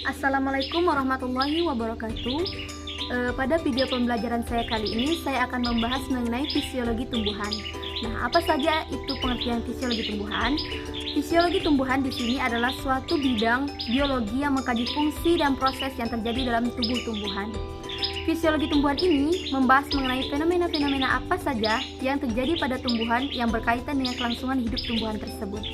Assalamualaikum warahmatullahi wabarakatuh. Pada video pembelajaran saya kali ini, saya akan membahas mengenai fisiologi tumbuhan. Nah, apa saja itu pengertian fisiologi tumbuhan? Fisiologi tumbuhan di sini adalah suatu bidang biologi yang mengkaji fungsi dan proses yang terjadi dalam tubuh tumbuhan. Fisiologi tumbuhan ini membahas mengenai fenomena-fenomena apa saja yang terjadi pada tumbuhan yang berkaitan dengan kelangsungan hidup tumbuhan tersebut.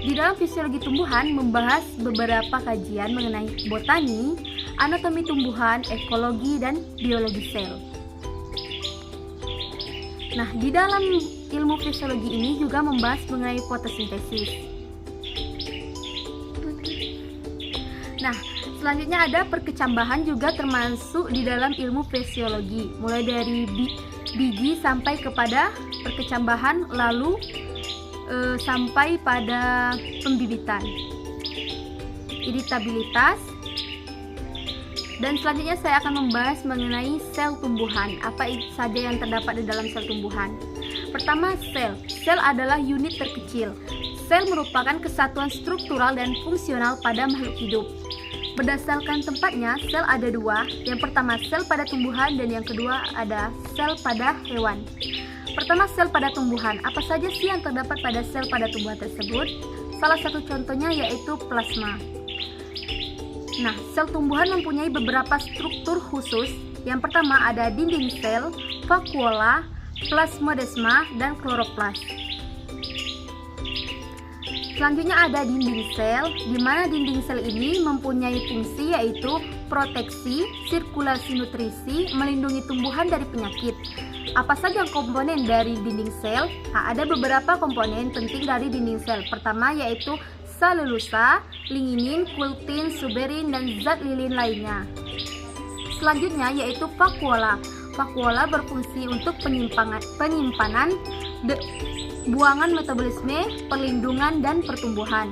Di dalam fisiologi tumbuhan membahas beberapa kajian mengenai botani, anatomi tumbuhan, ekologi, dan biologi sel. Nah, di dalam ilmu fisiologi ini juga membahas mengenai fotosintesis. Nah, selanjutnya ada perkecambahan juga termasuk di dalam ilmu fisiologi, mulai dari biji sampai kepada perkecambahan, lalu sampai pada pembibitan, iritabilitas, dan selanjutnya saya akan membahas mengenai sel tumbuhan, apa saja yang terdapat di dalam sel tumbuhan. Pertama, sel. Sel adalah unit terkecil. Sel merupakan kesatuan struktural dan fungsional pada makhluk hidup. Berdasarkan tempatnya, sel ada dua. Yang pertama, sel pada tumbuhan, dan yang kedua ada sel pada hewan. Pertama, sel pada tumbuhan. Apa saja sih yang terdapat pada sel pada tumbuhan tersebut? Salah satu contohnya yaitu plasma. Nah, sel tumbuhan mempunyai beberapa struktur khusus. Yang pertama ada dinding sel, vakuola, plasmodesma, dan kloroplas. Selanjutnya ada dinding sel, di mana dinding sel ini mempunyai fungsi yaitu proteksi, sirkulasi nutrisi, melindungi tumbuhan dari penyakit. Apa saja komponen dari dinding sel? Nah, ada beberapa komponen penting dari dinding sel. Pertama yaitu selulosa, lignin, kultin, suberin, dan zat lilin lainnya. Selanjutnya yaitu vakuola. Vakuola berfungsi untuk penyimpanan, buangan metabolisme, perlindungan, dan pertumbuhan.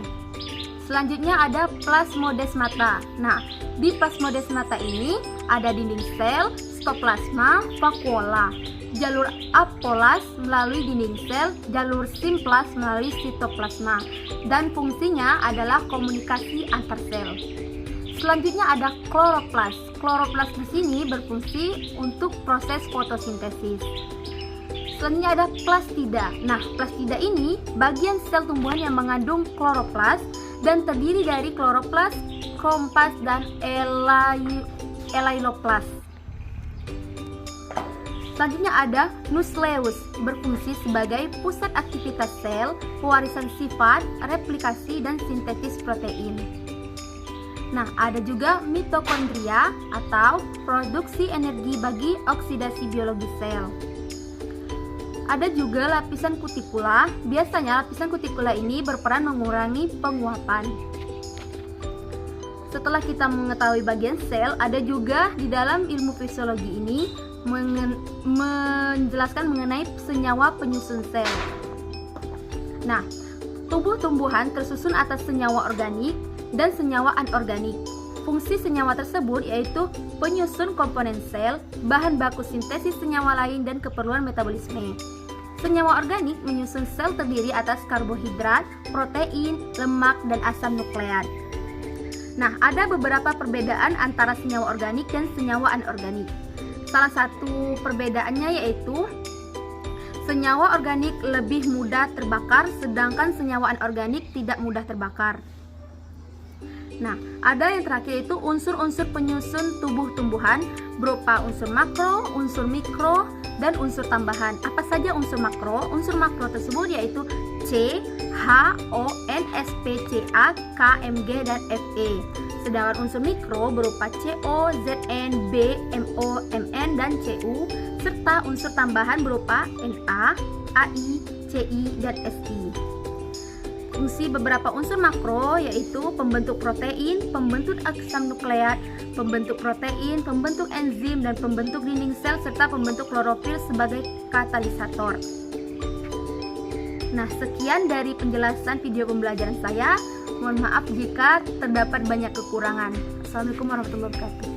Selanjutnya ada plasmodesmata. Nah, di plasmodesmata ini ada dinding sel, sitoplasma, vakuola, jalur apolas melalui dinding sel, jalur simplas melalui sitoplasma, dan fungsinya adalah komunikasi antar sel. Selanjutnya ada kloroplas. Kloroplas di sini berfungsi untuk proses fotosintesis. Selanjutnya ada plastida. Nah, plastida ini bagian sel tumbuhan yang mengandung kloroplas dan terdiri dari kloroplas, krompas, dan elailoplas. Selanjutnya ada nukleus, berfungsi sebagai pusat aktivitas sel, pewarisan sifat, replikasi, dan sintesis protein. Nah, ada juga mitokondria atau produksi energi bagi oksidasi biologi sel. Ada juga lapisan kutikula. Biasanya lapisan kutikula ini berperan mengurangi penguapan. Setelah kita mengetahui bagian sel, ada juga di dalam ilmu fisiologi ini menjelaskan mengenai senyawa penyusun sel. Nah, tubuh tumbuhan tersusun atas senyawa organik dan senyawa anorganik. Fungsi senyawa tersebut yaitu penyusun komponen sel, bahan baku sintesis senyawa lain, dan keperluan metabolisme. Senyawa organik menyusun sel terdiri atas karbohidrat, protein, lemak, dan asam nukleat. Nah, ada beberapa perbedaan antara senyawa organik dan senyawa anorganik. Salah satu perbedaannya yaitu senyawa organik lebih mudah terbakar, sedangkan senyawa anorganik tidak mudah terbakar. Nah, ada yang terakhir yaitu unsur-unsur penyusun tubuh tumbuhan berupa unsur makro, unsur mikro, dan unsur tambahan. Apa saja unsur makro? Unsur makro tersebut yaitu C, H, O, N, S, P, C, A, K, M, G, dan Fe. Sedangkan unsur mikro berupa CO, Zn, B, MO, Mn, dan Cu, serta unsur tambahan berupa Na, Ai, Ci, dan Si. Fungsi beberapa unsur makro yaitu pembentuk protein, pembentuk asam nukleat, pembentuk protein, pembentuk enzim, dan pembentuk dinding sel, serta pembentuk klorofil sebagai katalisator. Nah, sekian dari penjelasan video pembelajaran saya. Mohon maaf jika terdapat banyak kekurangan. Assalamualaikum warahmatullahi wabarakatuh.